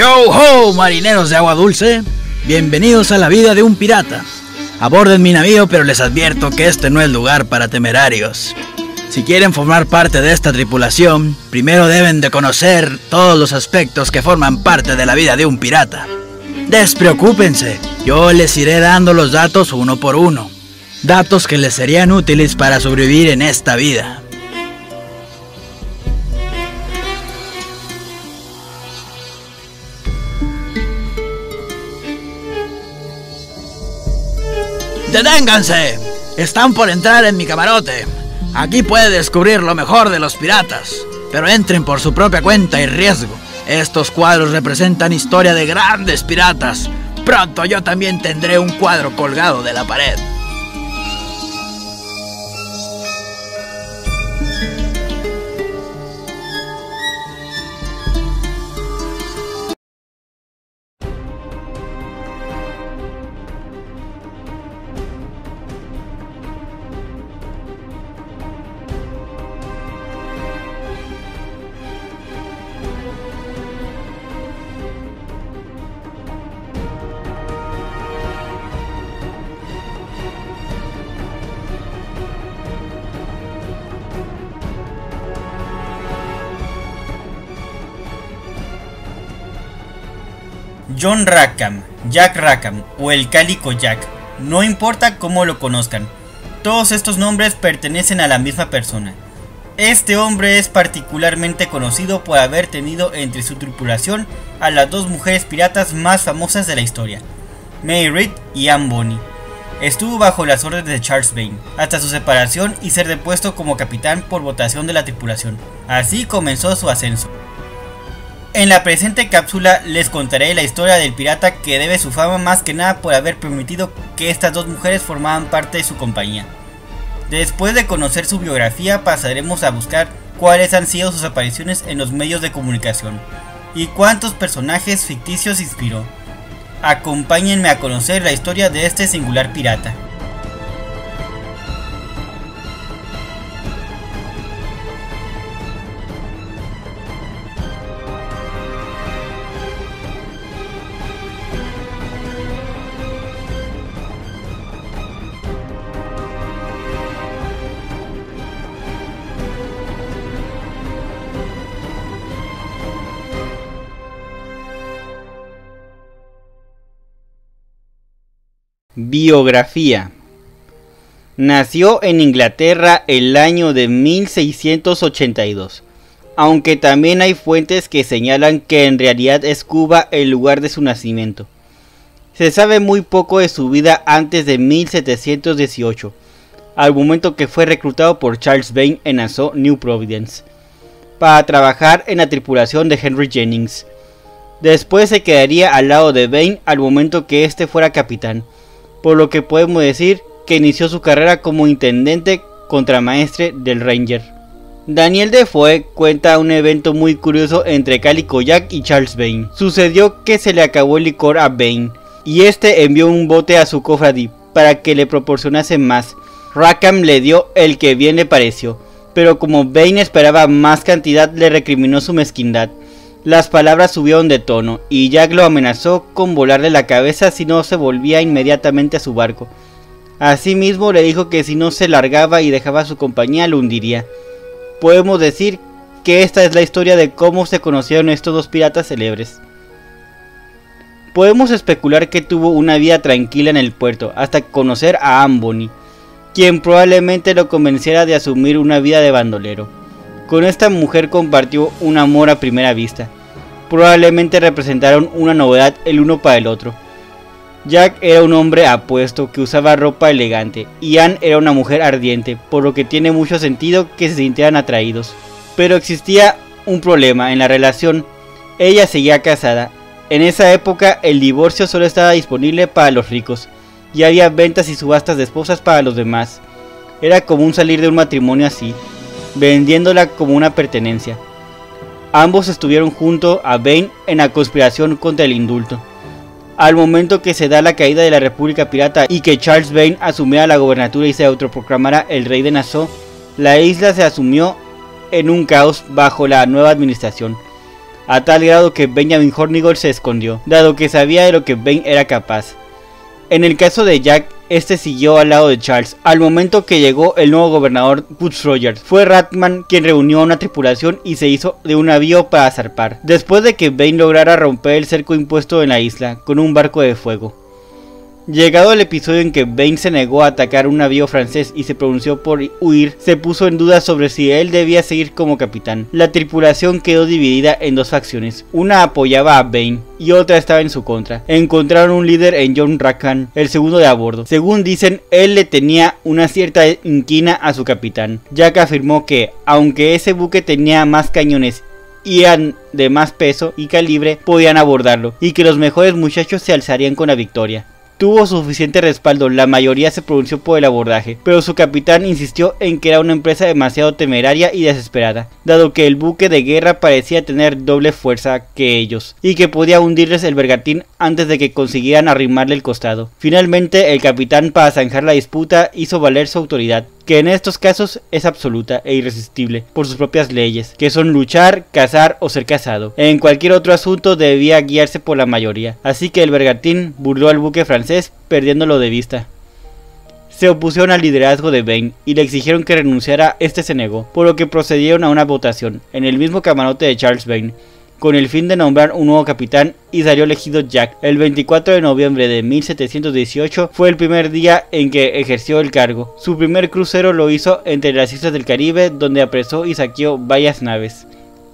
Yo ho, marineros de agua dulce, bienvenidos a la vida de un pirata. Aborden mi navío, pero les advierto que este no es lugar para temerarios. Si quieren formar parte de esta tripulación, primero deben de conocer todos los aspectos que forman parte de la vida de un pirata. Despreocúpense, yo les iré dando los datos uno por uno. Datos que les serían útiles para sobrevivir en esta vida. ¡Deténganse! Están por entrar en mi camarote. Aquí puede descubrir lo mejor de los piratas, pero entren por su propia cuenta y riesgo. Estos cuadros representan historia de grandes piratas. Pronto yo también tendré un cuadro colgado de la pared. John Rackham, Jack Rackham o el Cálico Jack, no importa cómo lo conozcan, todos estos nombres pertenecen a la misma persona. Este hombre es particularmente conocido por haber tenido entre su tripulación a las dos mujeres piratas más famosas de la historia, May Read y Anne Bonny. Estuvo bajo las órdenes de Charles Vane hasta su separación y ser depuesto como capitán por votación de la tripulación. Así comenzó su ascenso. En la presente cápsula les contaré la historia del pirata que debe su fama más que nada por haber permitido que estas dos mujeres formaran parte de su compañía. Después de conocer su biografía pasaremos a buscar cuáles han sido sus apariciones en los medios de comunicación y cuántos personajes ficticios inspiró. Acompáñenme a conocer la historia de este singular pirata. Biografía. Nació en Inglaterra el año de 1682, aunque también hay fuentes que señalan que en realidad es Cuba el lugar de su nacimiento. Se sabe muy poco de su vida antes de 1718, al momento que fue reclutado por Charles Vane en Nassau, New Providence, para trabajar en la tripulación de Henry Jennings. Después se quedaría al lado de Vane al momento que este fuera capitán, por lo que podemos decir que inició su carrera como intendente contramaestre del Ranger. Daniel Defoe cuenta un evento muy curioso entre Cálico Jack y Charles Vane. Sucedió que se le acabó el licor a Vane, y este envió un bote a su cofradí para que le proporcionase más. Rackham le dio el que bien le pareció, pero como Vane esperaba más cantidad le recriminó su mezquindad. Las palabras subieron de tono y Jack lo amenazó con volarle la cabeza si no se volvía inmediatamente a su barco. Asimismo le dijo que si no se largaba y dejaba su compañía lo hundiría. Podemos decir que esta es la historia de cómo se conocieron estos dos piratas célebres. Podemos especular que tuvo una vida tranquila en el puerto hasta conocer a Anne Bonny, quien probablemente lo convenciera de asumir una vida de bandolero. Con esta mujer compartió un amor a primera vista. Probablemente representaron una novedad el uno para el otro. Jack era un hombre apuesto que usaba ropa elegante y Anne era una mujer ardiente, por lo que tiene mucho sentido que se sintieran atraídos. Pero existía un problema en la relación. Ella seguía casada. En esa época el divorcio solo estaba disponible para los ricos y había ventas y subastas de esposas para los demás. Era común salir de un matrimonio así, vendiéndola como una pertenencia. Ambos estuvieron junto a Vane en la conspiración contra el indulto. Al momento que se da la caída de la República Pirata y que Charles Vane asumiera la gobernatura y se autoproclamara el rey de Nassau, la isla se asumió en un caos bajo la nueva administración. a tal grado que Benjamin Hornigold se escondió, dado que sabía de lo que Vane era capaz. En el caso de Jack, este siguió al lado de Charles. Al momento que llegó el nuevo gobernador Woodes Rogers, fue Rathman quien reunió a una tripulación y se hizo de un navío para zarpar, después de que Vane lograra romper el cerco impuesto en la isla con un barco de fuego. Llegado el episodio en que Vane se negó a atacar un navío francés y se pronunció por huir, se puso en duda sobre si él debía seguir como capitán. La tripulación quedó dividida en dos facciones, una apoyaba a Vane y otra estaba en su contra. Encontraron un líder en John Rackham, el segundo de a bordo. Según dicen, él le tenía una cierta inquina a su capitán. Jack afirmó que, aunque ese buque tenía más cañones y eran de más peso y calibre, podían abordarlo, y que los mejores muchachos se alzarían con la victoria. Tuvo suficiente respaldo, la mayoría se pronunció por el abordaje, pero su capitán insistió en que era una empresa demasiado temeraria y desesperada, dado que el buque de guerra parecía tener doble fuerza que ellos, y que podía hundirles el bergantín antes de que consiguieran arrimarle el costado. Finalmente, el capitán, para zanjar la disputa, hizo valer su autoridad, que en estos casos es absoluta e irresistible por sus propias leyes, que son luchar, cazar o ser cazado. En cualquier otro asunto debía guiarse por la mayoría, así que el bergantín burló al buque francés, perdiéndolo de vista. Se opusieron al liderazgo de Vane y le exigieron que renunciara. Este se negó, por lo que procedieron a una votación en el mismo camarote de Charles Vane, con el fin de nombrar un nuevo capitán, y salió elegido Jack. El 24 de noviembre de 1718 fue el primer día en que ejerció el cargo. Su primer crucero lo hizo entre las islas del Caribe, donde apresó y saqueó varias naves.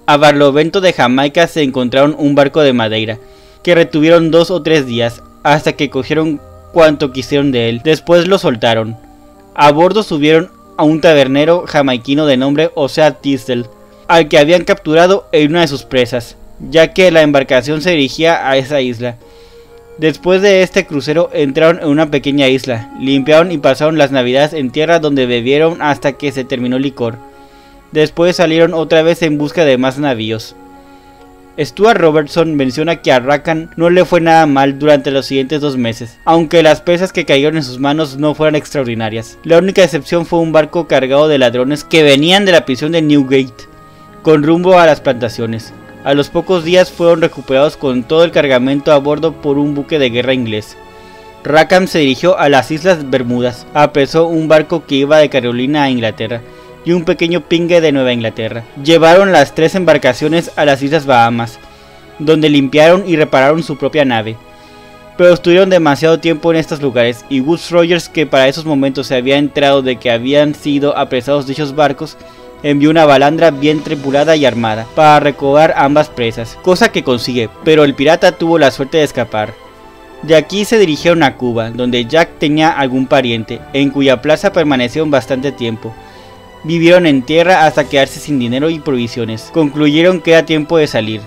A Barlovento de Jamaica se encontraron un barco de Madeira, que retuvieron 2 o 3 días, hasta que cogieron cuanto quisieron de él. Después lo soltaron. A bordo subieron a un tabernero jamaiquino de nombre Hosea Tisdale, al que habían capturado en una de sus presas, ya que la embarcación se dirigía a esa isla. Después de este crucero entraron en una pequeña isla, limpiaron y pasaron las navidades en tierra, donde bebieron hasta que se terminó el licor. Después salieron otra vez en busca de más navíos. Stuart Robertson menciona que a Rackham no le fue nada mal durante los siguientes 2 meses, aunque las presas que cayeron en sus manos no fueran extraordinarias. La única excepción fue un barco cargado de ladrones que venían de la prisión de Newgate, con rumbo a las plantaciones. A los pocos días fueron recuperados con todo el cargamento a bordo por un buque de guerra inglés. Rackham se dirigió a las Islas Bermudas, apresó un barco que iba de Carolina a Inglaterra y un pequeño pingue de Nueva Inglaterra. Llevaron las 3 embarcaciones a las Islas Bahamas, donde limpiaron y repararon su propia nave. Pero estuvieron demasiado tiempo en estos lugares, y Woodes Rogers, que para esos momentos se había enterado de que habían sido apresados dichos barcos, envió una balandra bien tripulada y armada para recobrar ambas presas, cosa que consigue, pero el pirata tuvo la suerte de escapar. De aquí se dirigieron a Cuba, donde Jack tenía algún pariente, en cuya plaza permanecieron bastante tiempo. Vivieron en tierra hasta quedarse sin dinero y provisiones. Concluyeron que era tiempo de salir.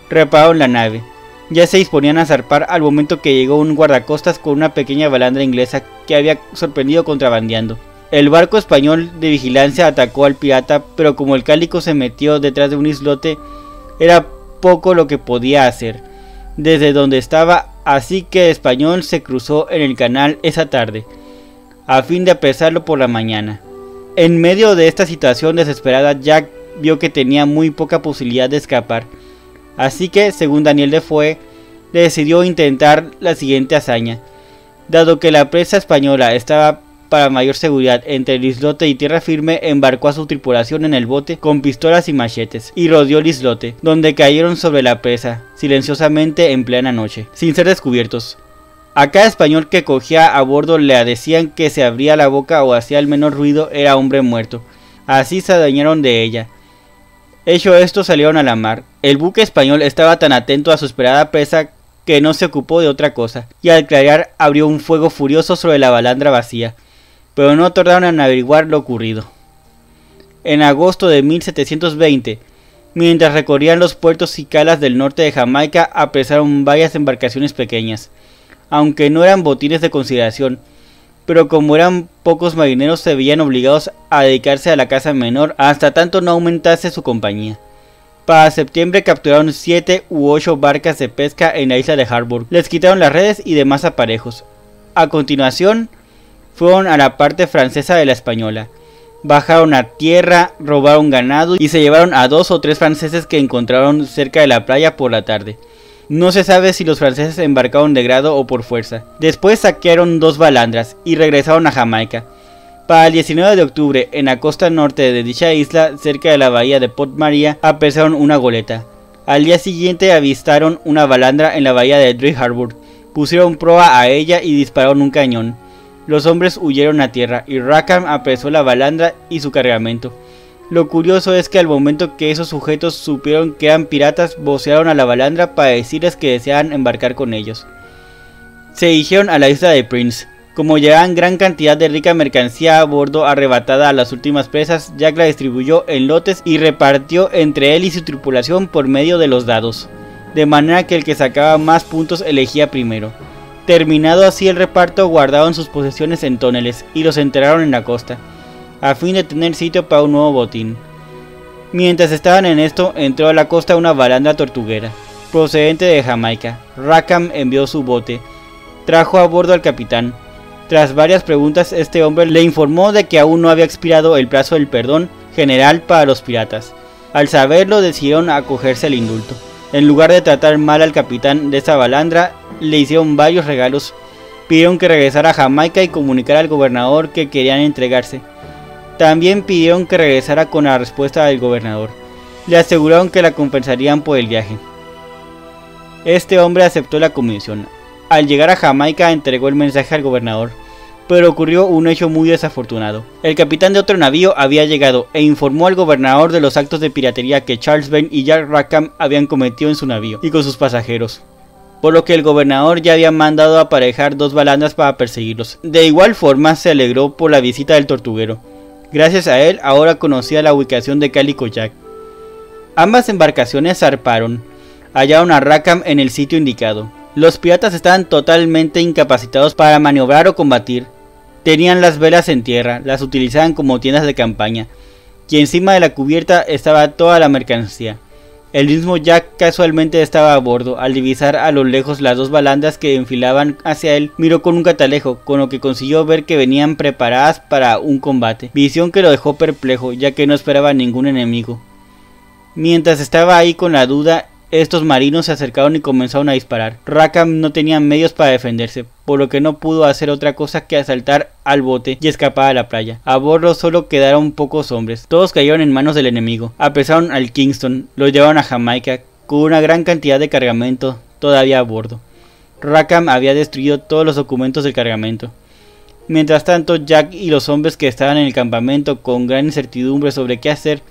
Repararon la nave. Ya se disponían a zarpar al momento que llegó un guardacostas con una pequeña balandra inglesa que había sorprendido contrabandeando. El barco español de vigilancia atacó al pirata, pero como el Cálico se metió detrás de un islote, era poco lo que podía hacer desde donde estaba, así que el español se cruzó en el canal esa tarde, a fin de apresarlo por la mañana. En medio de esta situación desesperada, Jack vio que tenía muy poca posibilidad de escapar, así que, según Daniel Defoe, decidió intentar la siguiente hazaña. Dado que la presa española estaba para mayor seguridad entre el islote y tierra firme, embarcó a su tripulación en el bote con pistolas y machetes y rodeó el islote, donde cayeron sobre la presa silenciosamente en plena noche, sin ser descubiertos. A cada español que cogía a bordo le decían que se abría la boca o hacía el menor ruido era hombre muerto. Así se adueñaron de ella. Hecho esto, salieron a la mar. El buque español estaba tan atento a su esperada presa que no se ocupó de otra cosa, y al clarear abrió un fuego furioso sobre la balandra vacía, pero no tardaron en averiguar lo ocurrido. En agosto de 1720, mientras recorrían los puertos y calas del norte de Jamaica, apresaron varias embarcaciones pequeñas, aunque no eran botines de consideración, pero como eran pocos marineros se veían obligados a dedicarse a la caza menor hasta tanto no aumentase su compañía. Para septiembre capturaron 7 u 8 barcas de pesca en la isla de Harbour, les quitaron las redes y demás aparejos. A continuación, fueron a la parte francesa de la española, Bajaron a tierra, robaron ganado y se llevaron a 2 o 3 franceses que encontraron cerca de la playa por la tarde. No se sabe si los franceses embarcaron de grado o por fuerza. Después saquearon 2 balandras y regresaron a Jamaica. Para el 19 de octubre, en la costa norte de dicha isla, cerca de la bahía de Port Maria, apresaron una goleta. Al día siguiente avistaron una balandra en la bahía de Dry Harbor. Pusieron proa a ella y dispararon un cañón. Los hombres huyeron a tierra y Rackham apresó la balandra y su cargamento. Lo curioso es que al momento que esos sujetos supieron que eran piratas, vocearon a la balandra para decirles que deseaban embarcar con ellos. Se dirigieron a la isla de Prince. Como llevaban gran cantidad de rica mercancía a bordo arrebatada a las últimas presas, Jack la distribuyó en lotes y repartió entre él y su tripulación por medio de los dados, de manera que el que sacaba más puntos elegía primero. Terminado así el reparto, guardaron sus posesiones en tóneles y los enterraron en la costa, a fin de tener sitio para un nuevo botín. Mientras estaban en esto, entró a la costa una balandra tortuguera, procedente de Jamaica. Rackham envió su bote, trajo a bordo al capitán. Tras varias preguntas, este hombre le informó de que aún no había expirado el plazo del perdón general para los piratas. Al saberlo, decidieron acogerse al indulto. En lugar de tratar mal al capitán de esa balandra, le hicieron varios regalos. Pidieron que regresara a Jamaica y comunicara al gobernador que querían entregarse. También pidieron que regresara con la respuesta del gobernador. Le aseguraron que la compensarían por el viaje. Este hombre aceptó la comisión. Al llegar a Jamaica entregó el mensaje al gobernador, pero ocurrió un hecho muy desafortunado. El capitán de otro navío había llegado e informó al gobernador de los actos de piratería que Charles Vane y Jack Rackham habían cometido en su navío y con sus pasajeros, por lo que el gobernador ya había mandado aparejar 2 balandras para perseguirlos. De igual forma se alegró por la visita del tortuguero. Gracias a él ahora conocía la ubicación de Calico Jack. Ambas embarcaciones zarparon. Hallaron a Rackham en el sitio indicado. Los piratas estaban totalmente incapacitados para maniobrar o combatir. Tenían las velas en tierra, las utilizaban como tiendas de campaña, y encima de la cubierta estaba toda la mercancía. El mismo Jack casualmente estaba a bordo. Al divisar a lo lejos las 2 balandras que enfilaban hacia él, miró con un catalejo, con lo que consiguió ver que venían preparadas para un combate, visión que lo dejó perplejo, ya que no esperaba ningún enemigo. Mientras estaba ahí con la duda, estos marinos se acercaron y comenzaron a disparar. Rackham no tenía medios para defenderse, por lo que no pudo hacer otra cosa que asaltar al bote y escapar a la playa. A bordo solo quedaron pocos hombres. Todos cayeron en manos del enemigo. Apresaron al Kingston, lo llevaron a Jamaica con una gran cantidad de cargamento todavía a bordo. Rackham había destruido todos los documentos del cargamento. Mientras tanto, Jack y los hombres que estaban en el campamento con gran incertidumbre sobre qué hacer,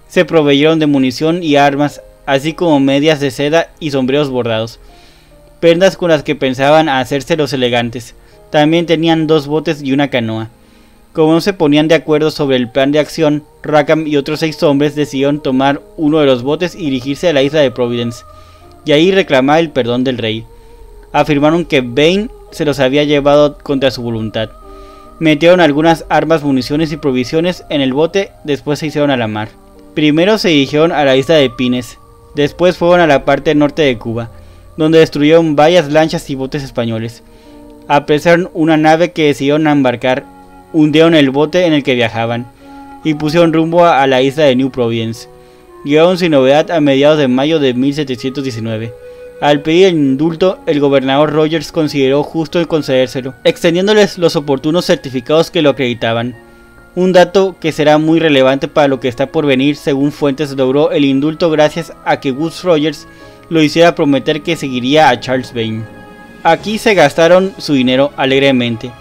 se proveyeron de munición y armas, así como medias de seda y sombreros bordados, prendas con las que pensaban hacerse los elegantes. También tenían 2 botes y una canoa. Como no se ponían de acuerdo sobre el plan de acción, Rackham y otros 6 hombres decidieron tomar uno de los botes y dirigirse a la isla de Providence, y ahí reclamar el perdón del rey. Afirmaron que Vane se los había llevado contra su voluntad. Metieron algunas armas, municiones y provisiones en el bote, después se hicieron a la mar. Primero se dirigieron a la isla de Pines. Después fueron a la parte norte de Cuba, donde destruyeron varias lanchas y botes españoles. Apresaron una nave que decidieron embarcar, hundieron el bote en el que viajaban, y pusieron rumbo a la isla de New Providence. Llegaron sin novedad a mediados de mayo de 1719. Al pedir el indulto, el gobernador Rogers consideró justo concedérselo, extendiéndoles los oportunos certificados que lo acreditaban. Un dato que será muy relevante para lo que está por venir. Según fuentes, logró el indulto gracias a que Woodes Rogers lo hiciera prometer que seguiría a Charles Vane. Aquí se gastaron su dinero alegremente.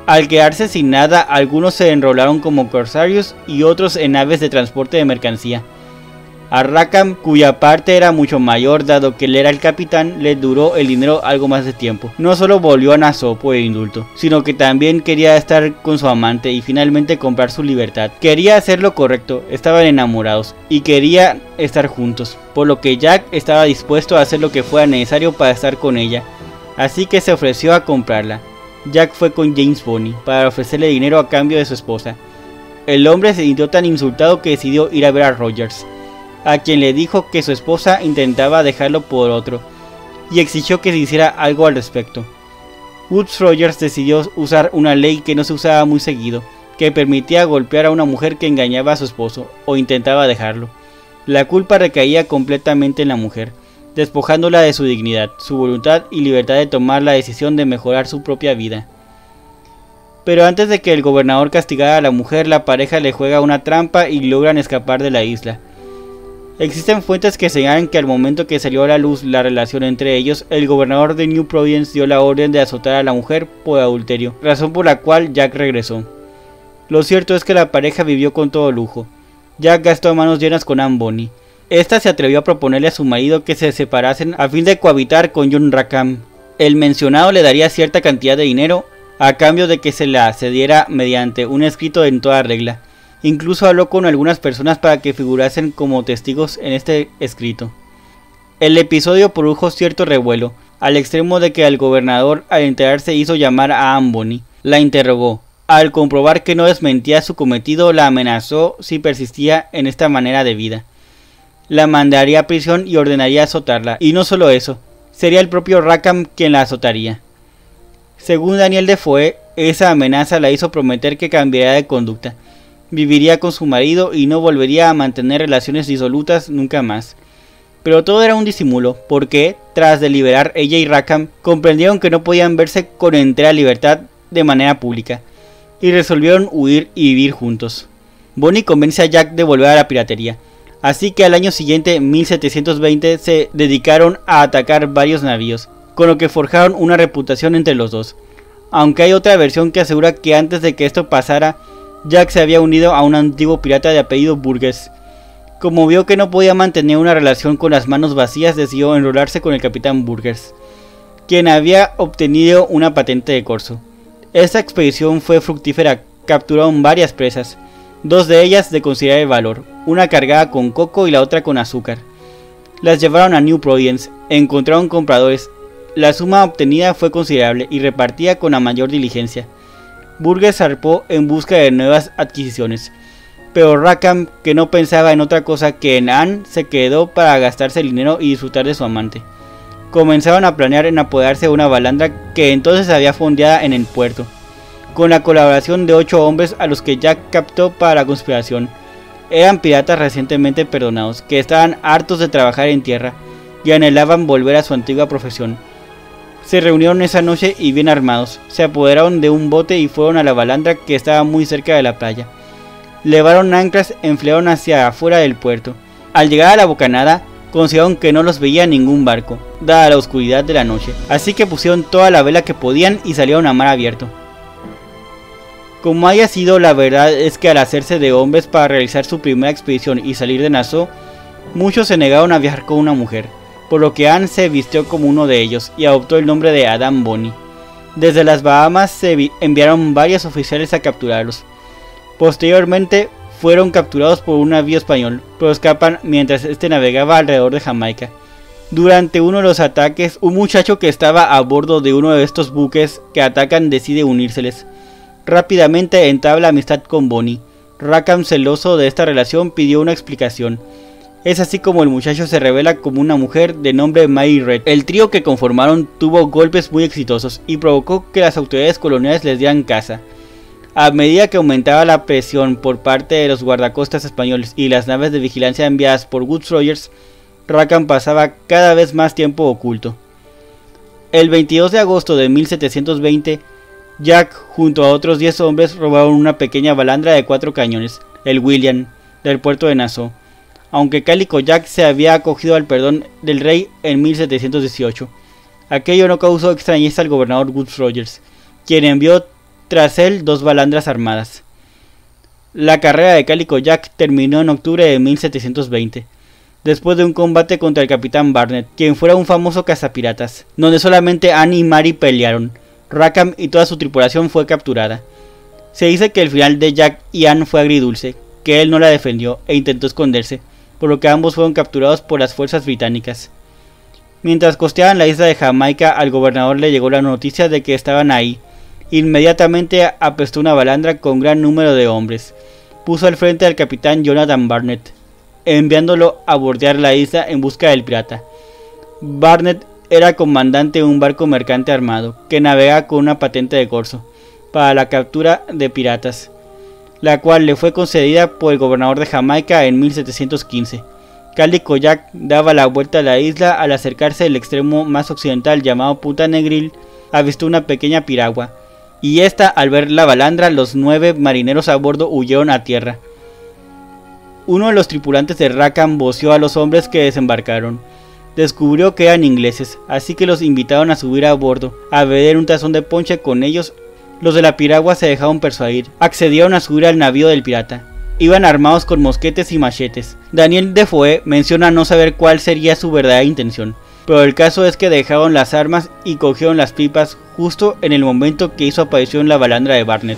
Al quedarse sin nada, algunos se enrolaron como corsarios y otros en naves de transporte de mercancía. A Rackham, cuya parte era mucho mayor dado que él era el capitán, le duró el dinero algo más de tiempo. No solo volvió a Nassau por el indulto, sino que también quería estar con su amante y finalmente comprar su libertad. Quería hacer lo correcto, estaban enamorados y querían estar juntos, por lo que Jack estaba dispuesto a hacer lo que fuera necesario para estar con ella, así que se ofreció a comprarla. Jack fue con James Bonney para ofrecerle dinero a cambio de su esposa. El hombre se sintió tan insultado que decidió ir a ver a Rogers, a quien le dijo que su esposa intentaba dejarlo por otro, y exigió que se hiciera algo al respecto. Woodes Rogers decidió usar una ley que no se usaba muy seguido, que permitía golpear a una mujer que engañaba a su esposo o intentaba dejarlo. La culpa recaía completamente en la mujer, despojándola de su dignidad, su voluntad y libertad de tomar la decisión de mejorar su propia vida. Pero antes de que el gobernador castigara a la mujer, la pareja le juega una trampa y logran escapar de la isla. Existen fuentes que señalan que al momento que salió a la luz la relación entre ellos, el gobernador de New Providence dio la orden de azotar a la mujer por adulterio, razón por la cual Jack regresó. Lo cierto es que la pareja vivió con todo lujo. Jack gastó a manos llenas con Anne Bonny. Esta se atrevió a proponerle a su marido que se separasen a fin de cohabitar con John Rackham. El mencionado le daría cierta cantidad de dinero a cambio de que se la cediera mediante un escrito en toda regla. Incluso habló con algunas personas para que figurasen como testigos en este escrito. El episodio produjo cierto revuelo, al extremo de que el gobernador al enterarse hizo llamar a Anne Bonny. La interrogó. Al comprobar que no desmentía su cometido, la amenazó si persistía en esta manera de vida. La mandaría a prisión y ordenaría azotarla, y no solo eso, sería el propio Rackham quien la azotaría. Según Daniel Defoe, esa amenaza la hizo prometer que cambiaría de conducta, viviría con su marido y no volvería a mantener relaciones disolutas nunca más. Pero todo era un disimulo, porque, tras deliberar, ella y Rackham comprendieron que no podían verse con entera libertad de manera pública, y resolvieron huir y vivir juntos. Bonny convence a Jack de volver a la piratería, así que al año siguiente, 1720, se dedicaron a atacar varios navíos, con lo que forjaron una reputación entre los dos. Aunque hay otra versión que asegura que antes de que esto pasara, Jack se había unido a un antiguo pirata de apellido Burgess. Como vio que no podía mantener una relación con las manos vacías, decidió enrolarse con el capitán Burgess, quien había obtenido una patente de corso. Esta expedición fue fructífera, capturaron varias presas, dos de ellas de considerable valor, una cargada con coco y la otra con azúcar. Las llevaron a New Providence, encontraron compradores, la suma obtenida fue considerable y repartida con la mayor diligencia. Burgess zarpó en busca de nuevas adquisiciones, pero Rackham, que no pensaba en otra cosa que en Anne, se quedó para gastarse el dinero y disfrutar de su amante. Comenzaron a planear en apoderarse de una balandra que entonces había fondeada en el puerto, con la colaboración de 8 hombres a los que Jack captó para la conspiración. Eran piratas recientemente perdonados, que estaban hartos de trabajar en tierra y anhelaban volver a su antigua profesión. Se reunieron esa noche y bien armados, se apoderaron de un bote y fueron a la balandra que estaba muy cerca de la playa. Levaron anclas, enfriaron hacia afuera del puerto. Al llegar a la bocanada, consideraron que no los veía ningún barco, dada la oscuridad de la noche, así que pusieron toda la vela que podían y salieron a mar abierto. Como haya sido, la verdad es que al hacerse de hombres para realizar su primera expedición y salir de Nassau, muchos se negaron a viajar con una mujer, por lo que Anne se vistió como uno de ellos y adoptó el nombre de Adam Bonny. Desde las Bahamas se enviaron varios oficiales a capturarlos. Posteriormente fueron capturados por un navío español, pero escapan mientras este navegaba alrededor de Jamaica. Durante uno de los ataques, un muchacho que estaba a bordo de uno de estos buques que atacan decide unírseles. Rápidamente entabla amistad con Bonny. Rackham, celoso de esta relación, pidió una explicación. Es así como el muchacho se revela como una mujer de nombre Mary Red. El trío que conformaron tuvo golpes muy exitosos y provocó que las autoridades coloniales les dieran caza. A medida que aumentaba la presión por parte de los guardacostas españoles y las naves de vigilancia enviadas por Woodes Rogers, Rackham pasaba cada vez más tiempo oculto. El 22 de agosto de 1720, Jack junto a otros 10 hombres robaron una pequeña balandra de 4 cañones, el William, del puerto de Nassau, aunque Cálico Jack se había acogido al perdón del rey en 1718. Aquello no causó extrañeza al gobernador Woodes Rogers, quien envió tras él 2 balandras armadas. La carrera de Cálico Jack terminó en octubre de 1720, después de un combate contra el capitán Barnett, quien fuera un famoso cazapiratas, donde solamente Anne y Mary pelearon. Rackham y toda su tripulación fue capturada. Se dice que el final de Jack y Anne fue agridulce, que él no la defendió e intentó esconderse, por lo que ambos fueron capturados por las fuerzas británicas. Mientras costeaban la isla de Jamaica, al gobernador le llegó la noticia de que estaban ahí. Inmediatamente apestó una balandra con gran número de hombres. Puso al frente al capitán Jonathan Barnett, enviándolo a bordear la isla en busca del pirata. Barnett era comandante de un barco mercante armado, que navegaba con una patente de corso, para la captura de piratas. la cual le fue concedida por el gobernador de Jamaica en 1715. Calico Jack daba la vuelta a la isla. Al acercarse al extremo más occidental llamado Punta Negril, avistó una pequeña piragua, y esta, al ver la balandra, los 9 marineros a bordo huyeron a tierra. Uno de los tripulantes de Rackham voció a los hombres que desembarcaron. Descubrió que eran ingleses, así que los invitaron a subir a bordo, a beber un tazón de ponche con ellos. Los de la piragua se dejaron persuadir, accedieron a subir al navío del pirata. Iban armados con mosquetes y machetes. Daniel Defoe menciona no saber cuál sería su verdadera intención, pero el caso es que dejaron las armas y cogieron las pipas justo en el momento que hizo aparición la balandra de Barnett.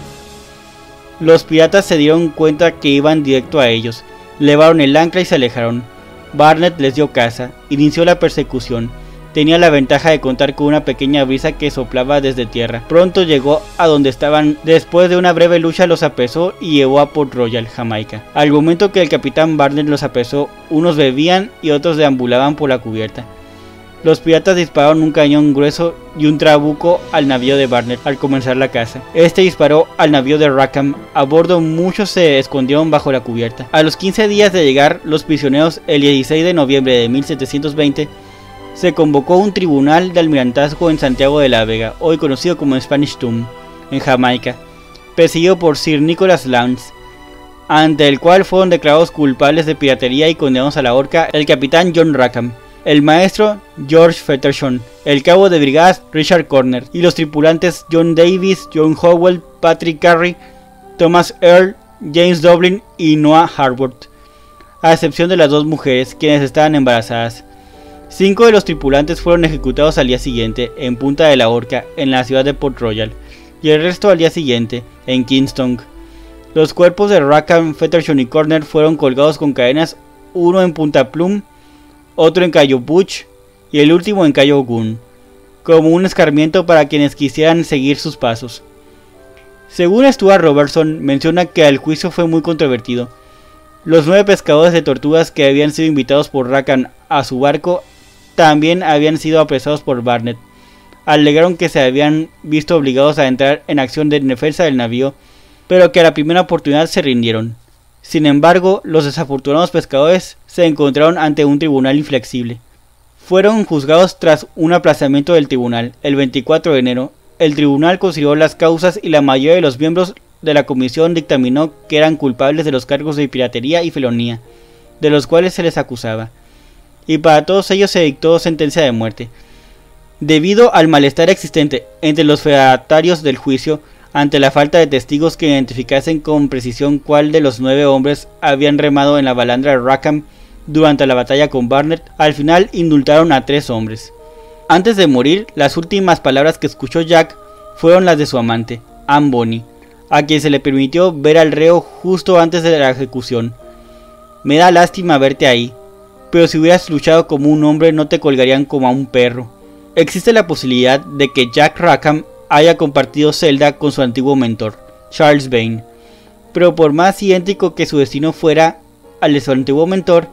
Los piratas se dieron cuenta que iban directo a ellos, levaron el ancla y se alejaron. Barnett les dio caza, inició la persecución. Tenía la ventaja de contar con una pequeña brisa que soplaba desde tierra. Pronto llegó a donde estaban. Después de una breve lucha los apresó y llevó a Port Royal, Jamaica. Al momento que el capitán Barnett los apresó, unos bebían y otros deambulaban por la cubierta. Los piratas dispararon un cañón grueso y un trabuco al navío de Barnett al comenzar la caza. Este disparó al navío de Rackham. A bordo muchos se escondieron bajo la cubierta. A los 15 días de llegar los prisioneros, el 16 de noviembre de 1720, se convocó un tribunal de almirantazgo en Santiago de la Vega, hoy conocido como Spanish Town, en Jamaica, presidido por Sir Nicholas Lance, ante el cual fueron declarados culpables de piratería y condenados a la horca el capitán John Rackham, el maestro George Featherston, el cabo de brigadas Richard Corner y los tripulantes John Davis, John Howell, Patrick Carey, Thomas Earl, James Dublin y Noah Harwood, a excepción de las 2 mujeres, quienes estaban embarazadas. 5 de los tripulantes fueron ejecutados al día siguiente en Punta de la Horca, en la ciudad de Port Royal, y el resto al día siguiente, en Kingston. Los cuerpos de Rackham, Featherston y Corner fueron colgados con cadenas, uno en Punta Plum, otro en Cayo Butch y el último en Cayo Gunn, como un escarmiento para quienes quisieran seguir sus pasos. Según Stuart Robertson, menciona que el juicio fue muy controvertido. Los 9 pescadores de tortugas que habían sido invitados por Rackham a su barco también habían sido apresados por Barnett. Alegaron que se habían visto obligados a entrar en acción de defensa del navío, pero que a la primera oportunidad se rindieron. Sin embargo, los desafortunados pescadores se encontraron ante un tribunal inflexible. Fueron juzgados tras un aplazamiento del tribunal. El 24 de enero, el tribunal consideró las causas y la mayoría de los miembros de la comisión dictaminó que eran culpables de los cargos de piratería y felonía, de los cuales se les acusaba, y para todos ellos se dictó sentencia de muerte. Debido al malestar existente entre los fedatarios del juicio, ante la falta de testigos que identificasen con precisión cuál de los 9 hombres habían remado en la balandra de Rackham durante la batalla con Barnett, al final indultaron a 3 hombres. Antes de morir, las últimas palabras que escuchó Jack fueron las de su amante, Anne Bonny, a quien se le permitió ver al reo justo antes de la ejecución. Me da lástima verte ahí, pero si hubieras luchado como un hombre no te colgarían como a un perro. Existe la posibilidad de que Jack Rackham haya compartido celda con su antiguo mentor, Charles Vane, pero por más idéntico que su destino fuera al de su antiguo mentor,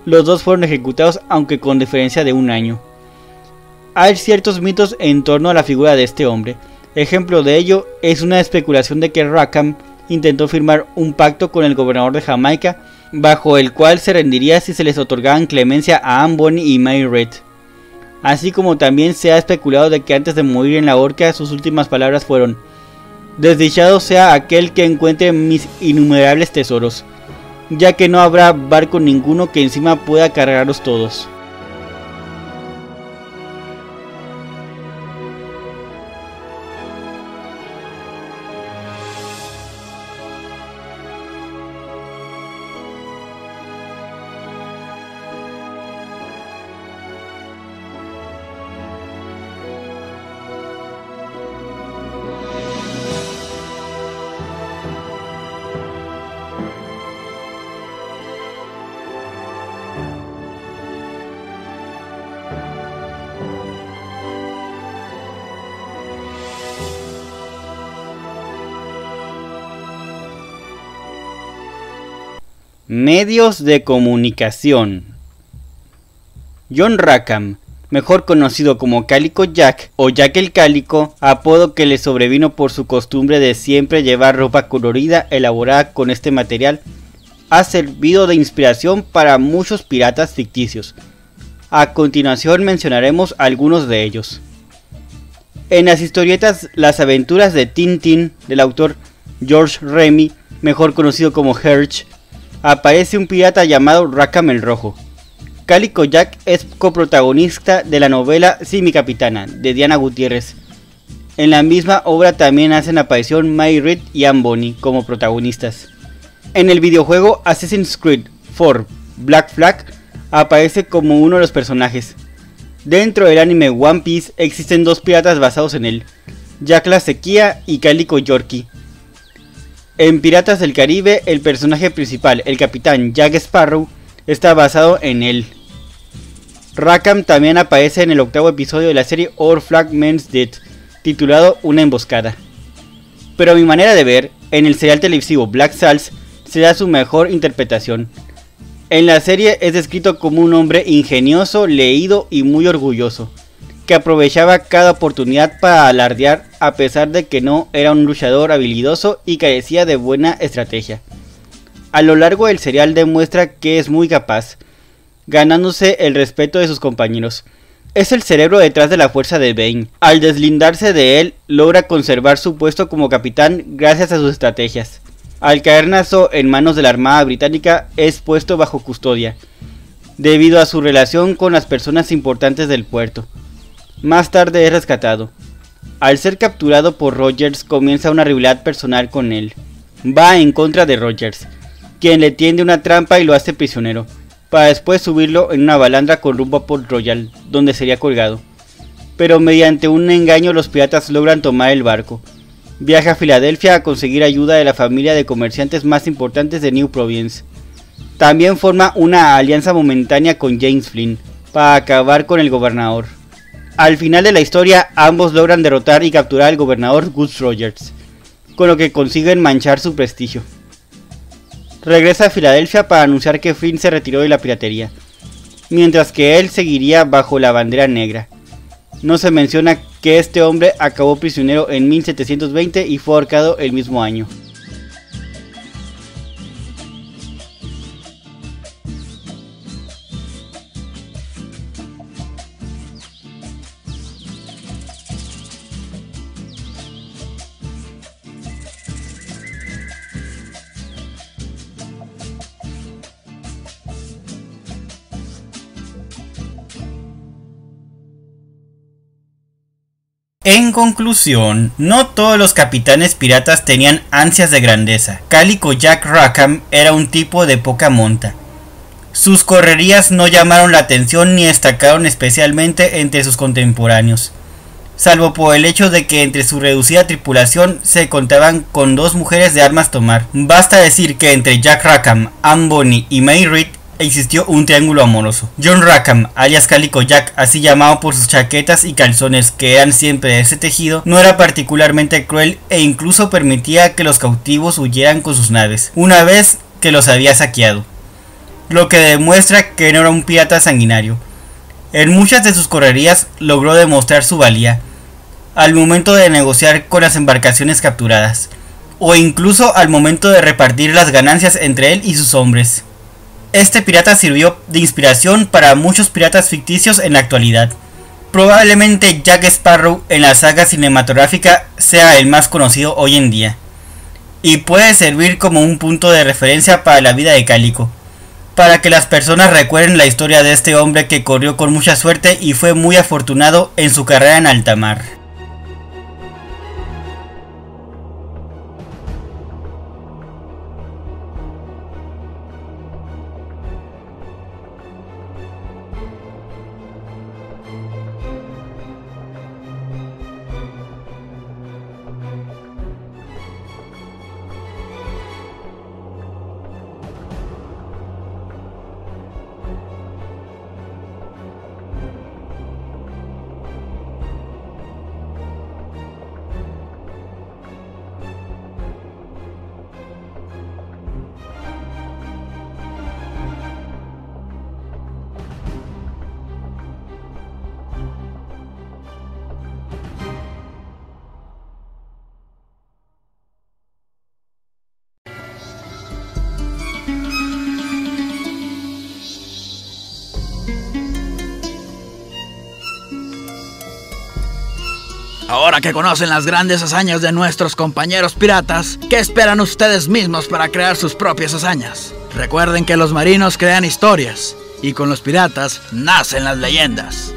los dos fueron ejecutados aunque con diferencia de 1 año. Hay ciertos mitos en torno a la figura de este hombre. Ejemplo de ello es una especulación de que Rackham intentó firmar un pacto con el gobernador de Jamaica, bajo el cual se rendiría si se les otorgaban clemencia a Anne Bonny y Mary Read. Así como también se ha especulado de que antes de morir en la horca sus últimas palabras fueron: desdichado sea aquel que encuentre mis innumerables tesoros, ya que no habrá barco ninguno que encima pueda cargarlos todos. Medios de comunicación. John Rackham, mejor conocido como Calico Jack o Jack el Cálico, apodo que le sobrevino por su costumbre de siempre llevar ropa colorida elaborada con este material, ha servido de inspiración para muchos piratas ficticios. A continuación mencionaremos algunos de ellos. En las historietas Las aventuras de Tintín del autor George Remy, mejor conocido como Hergé, aparece un pirata llamado Rackham el Rojo. Calico Jack es coprotagonista de la novela Sí, mi capitana, de Diana Gutiérrez. En la misma obra también hacen aparición May Read y Anne Bonny como protagonistas. En el videojuego Assassin's Creed 4 Black Flag aparece como uno de los personajes. Dentro del anime One Piece existen dos piratas basados en él, Jack la Sequía y Calico Yorkie. En Piratas del Caribe el personaje principal, el capitán Jack Sparrow, está basado en él. Rackham también aparece en el 8º episodio de la serie Our Flag Means Death, titulado Una emboscada. Pero a mi manera de ver, en el serial televisivo Black Sails se da su mejor interpretación. En la serie es descrito como un hombre ingenioso, leído y muy orgulloso, que aprovechaba cada oportunidad para alardear a pesar de que no era un luchador habilidoso y carecía de buena estrategia. A lo largo del serial demuestra que es muy capaz, ganándose el respeto de sus compañeros. Es el cerebro detrás de la fuerza de Bane. Al deslindarse de él, logra conservar su puesto como capitán gracias a sus estrategias. Al caer Nassau en manos de la Armada Británica, es puesto bajo custodia, debido a su relación con las personas importantes del puerto. Más tarde es rescatado. Al ser capturado por Rogers, comienza una rivalidad personal con él. Va en contra de Rogers, quien le tiende una trampa y lo hace prisionero, para después subirlo en una balandra con rumbo a Port Royal, donde sería colgado. Pero mediante un engaño los piratas logran tomar el barco. Viaja a Filadelfia a conseguir ayuda de la familia de comerciantes más importantes de New Providence. También forma una alianza momentánea con James Flynn, para acabar con el gobernador. Al final de la historia, ambos logran derrotar y capturar al gobernador Gus Rogers, con lo que consiguen manchar su prestigio. Regresa a Filadelfia para anunciar que Flynn se retiró de la piratería, mientras que él seguiría bajo la bandera negra. No se menciona que este hombre acabó prisionero en 1720 y fue ahorcado el mismo año. En conclusión, no todos los capitanes piratas tenían ansias de grandeza. Calico Jack Rackham era un tipo de poca monta. Sus correrías no llamaron la atención ni destacaron especialmente entre sus contemporáneos, salvo por el hecho de que entre su reducida tripulación se contaban con 2 mujeres de armas tomar. Basta decir que entre Jack Rackham, Anne Bonny y May Read existió un triángulo amoroso. John Rackham, alias Calico Jack, así llamado por sus chaquetas y calzones que eran siempre de ese tejido, no era particularmente cruel e incluso permitía que los cautivos huyeran con sus naves, una vez que los había saqueado, lo que demuestra que no era un pirata sanguinario. En muchas de sus correrías logró demostrar su valía, al momento de negociar con las embarcaciones capturadas, o incluso al momento de repartir las ganancias entre él y sus hombres. Este pirata sirvió de inspiración para muchos piratas ficticios en la actualidad. Probablemente Jack Sparrow en la saga cinematográfica sea el más conocido hoy en día, y puede servir como un punto de referencia para la vida de Calico, para que las personas recuerden la historia de este hombre que corrió con mucha suerte y fue muy afortunado en su carrera en alta mar. Ahora que conocen las grandes hazañas de nuestros compañeros piratas, ¿qué esperan ustedes mismos para crear sus propias hazañas? Recuerden que los marinos crean historias, y con los piratas nacen las leyendas.